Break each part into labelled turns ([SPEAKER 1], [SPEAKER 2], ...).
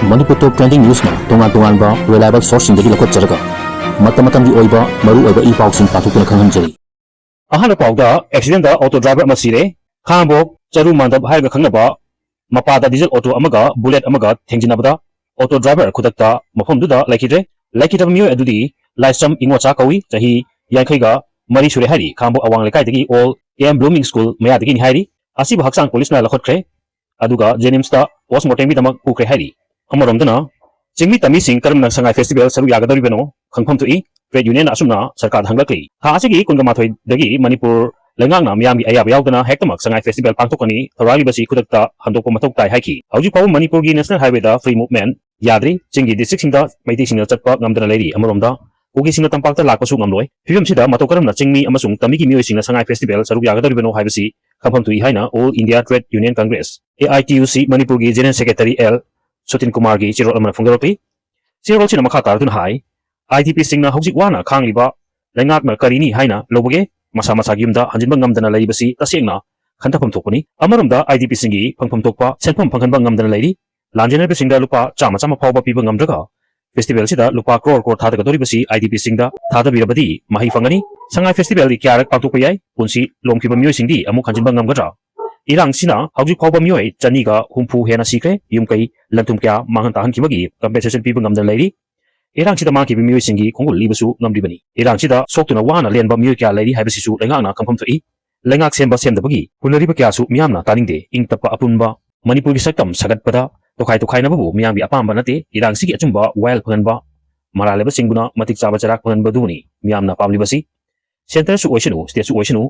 [SPEAKER 1] Manipur top trending news na tungan ba reliable source sindagi lakot jaraga matam di oiba maru oiba I pausing patukuna khanghanjari
[SPEAKER 2] ahana pauda accident da auto driver ama sire khambok charu mandab haiga khangnaba mapada diesel auto amaga bullet amaga thengjinabada auto driver khudakta mafamduda laikidra miyo adudi laisam ingwacha kawi chahi yankhaiga mari sure hari khambok awang lekai dagi all am blooming school maya dagi ni hairi asiba haksang police na lakhotre aduga jenims ta postmortem bi damak pukre hari amaromdana chingmi tami sing karamna sangai festival saru yagadari beno khangpham tu I trade union asumna sarkar hanglakli ha asigi kungamathoi dagi manipur lengang miyam gi ayab yaudana hektamak sangai festival pangthokani thorali basi khudakta handokpa mathok tai haiki hauji paw manipur gi national highway da free movement yadri chingi district singda maiti singna chatpa ngamdana leiri amaromda ugi singna tampakta lakpasu ngamloi phibam sida matokaramna chingmi amasung tamigi miyoi singna sangai festival saru yagadari beno haibasi khangpham tu haina all india trade union congress aituc manipur gi general secretary l Sutin Kumar gi chirol amana phungdaropi chirol china makha tar dun hai IDP singna hojik wana khangliba lengak na karini haina loboge masa gi yumda hanjinba ngamdana leibasi tasengna khantapham thokpani amarumda IDP singi phangpham thokpa senpham phanghanba ngamdana leiri lanjena be singda lupa chama phawba piba ngamdraga festival sida lupa crore thadaga doribasi IDP singda thada birabadi mahi fangani sangai festival ri kyarak pakthokpa yai punsi lomkhiba miyoi singdi amuk hanjinba ngamgadra irang sina hauji phawba miyoi chaniga humpu hena sikre yumkai lantum kya mangan tahan kibagi compensation piba ngamdan leiri irang sida mangki miyoi singi khongul libasu ngamdibani irang sida soktuna wana lenba miyoi kya leiri haibasisu lengakna kampham thoi lengak semba semdabagi hunariba kya su miyamna taningde ingtapa apunba manipur gi saktam sagatpada tokhai na babu miyambi apamba nate irang sigi achumba wild phanba maraleba singbuna matik chaba charak phanba duni miyamna pamlibasi center su oishinu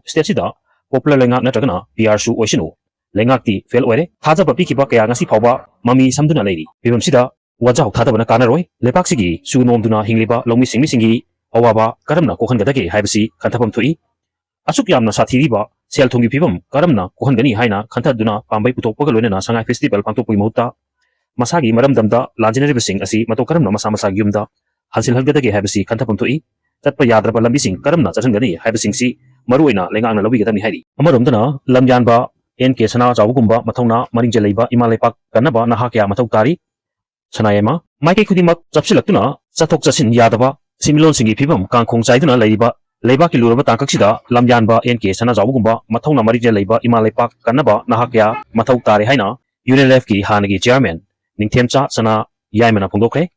[SPEAKER 2] state sida popular lengak natragana PR su oishinu lengak ti fail oire thaja papi kiba kaya ngasi phawba mami samduna leiri bibam sida wajau thada bana kanaroi lepak sigi su nomduna hingliba longmi singi awaba karamna kokhangadage haibasi khanthapam thui asuk yamna sathiriba sel thongi pibam karamna kokhangani haina khantaduna pambai putokpaga loinena sangai festival pangtokpui mahutta masagi maramdamda lanjinari besing asi mato karamna masa gyumda hansil halgadage haibasi khanthapam thui tatpa yadraba lambising karamna chachangani haibasing si maruina lengangna lobi gadami hairi amaromdana lamyanba NK sana chawgumba mathongna maringje leiba imalepak kanaba nahakya mathok tari sanayema maike khudimak chapsilaktuna chathok chasin yadaba similon singi phibam kangkhong chaiduna leiba ki luraba tangkaksida lamyanba NK sana chawgumba mathongna maringje leiba imalepak kanaba nahakya mathok tari haina UNLF ki hanagi chairman ningthemcha sana yaimana phongdokre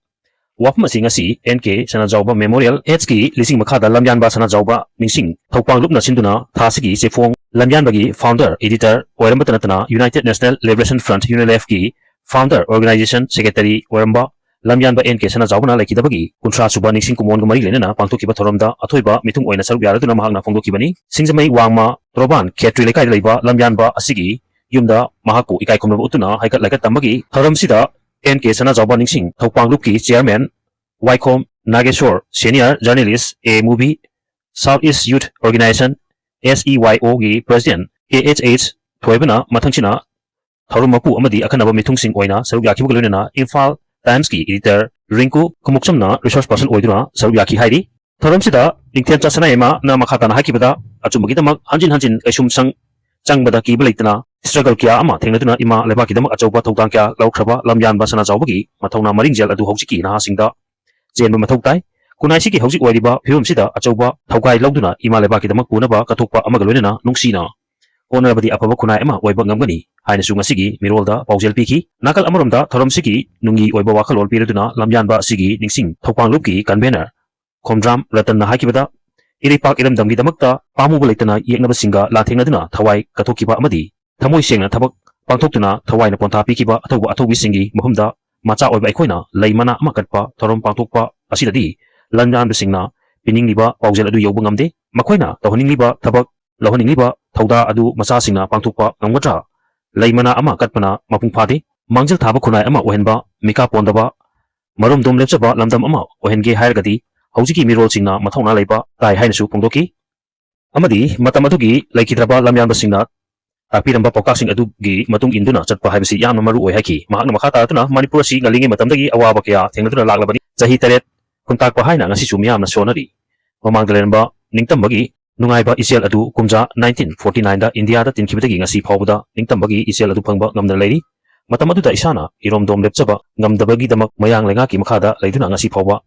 [SPEAKER 2] wafma singasi NK sana jawba memorial HK lising makhada lamyanba sana jawba ningsing thopang lupna sinduna thasigi chefong lamyanbagi founder editor oirambatanatana United National Liberation Front UNLF ki founder organization secretary oiramba lamyanba NK sana jawbana laikidabagi kuntra suba ningsing kumonga mari lenena pangthokiba thoromda athoiba mitung oina saruk yaraduna mahakna phongdokibani singjamai wangma troban khetri lekai leiba lamyanba asigi yumda mahaku ikai khomna utuna haikat laikat tamagi thoramsida NK sana jawba ningsing thopanglup ki chairman Wycombe Nageshwar senior journalist a movie Southeast Youth Organization SEYO gi president KHH thoibana mathangchina thorumapu amadi akhanaba mithungsing oina saruk yakhibu loinena Imphal Times ki editor Rinku Kumukchamna resource person oiduna saruk yakhi hairi thoramsida ningthencha sanayema na makhata na hakibada achumagi damak hanjin kaisum sang changbada ki belaitana struggle kya ama thengnatuna ima leba ki damak achauba thongtang kya laukraba lamyanba sana jawbagi mathongna maringjel adu hojiki nahasingda jenba mathok tai kunai sigi hojik oiriba phibam sida achauba thaukai lauduna ima leba ki damak punaba kathokpa amaga loinena nungsina onarabadi apaba kunai ama oiba ngamgani haina su ngasigi mirolda paojel piki nakal amoromda thorom sigi nungi oiba wakhalol piraduna lamyanba sigi ningsing thopangluki convener khomdram ratan na hakibada iripak iramdamgi damakta pamuba leitana yeknaba singa lathengnaduna thawai kathokiba amadi thamoi sengna thabak pangthoktuna thawaina pontha pikiba athobi singi mahumda macha oiba aikoina leimana ama katpa thorom pangthokpa asidadi lamyanba singna piningliba paujel adu yobu ngamde makoina tohoningliba thabak lohoningliba thauda adu macha singna pangthokpa ngamgatra leimana ama katpana mapung phade mangjal thaba khunai ama ohenba mika pondaba marom dom lepchaba lamdam ama ohenge hairgadi hojiki mirol singna mathongna leiba tai haina su pongdoki amadi matam adugi laikidraba lamyanba singna takpiramba pokasing adugi matung induna chatpa haibasi yamna maru oi haki mahakna makha taratuna manipur si ngalingi matamdagi awaba kya thengnatuna laglabani jahi taret kuntakpa haina ngasi su miyamna sonari mamangdalenba ningtambagi nungaiba isel adu kumja 1949 da India da tinkhibadagi ngasi phawbada ningtambagi isel adu phangba ngamdana leiri Matam aduda isana iromdom lepchaba ngamdabagidamak mayang lengaki makhada leiduna ngasi phawba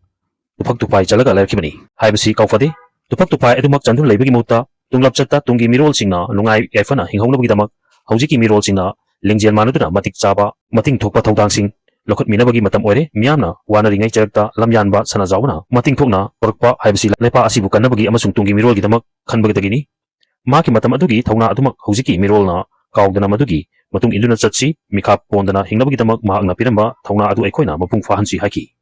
[SPEAKER 2] tuphak tupai chalaga lerkibani haibasi kaufade tuphak tupai adumak chandun leibagi muta tunglap chatta tungi mirol singna nungai yaifana hinghongnabagidamak haujiki mirol singna lingjel manuduna matik chaba mating thokpa thaudangsing lokhat minabagi matam oire miyamna wana ringai charakta lamyanba sanajawana mating thokna porkpa haibasi lepa asibu kannabagi amasung tungi mirol gidamak khanbagidagini maki matam adugi thauna adumak haujiki mirolna kaudana madugi matung induna chatsi mikha pondana hingnabagi damak mahakna piramba thauna adu aikoina mapung fahansi haki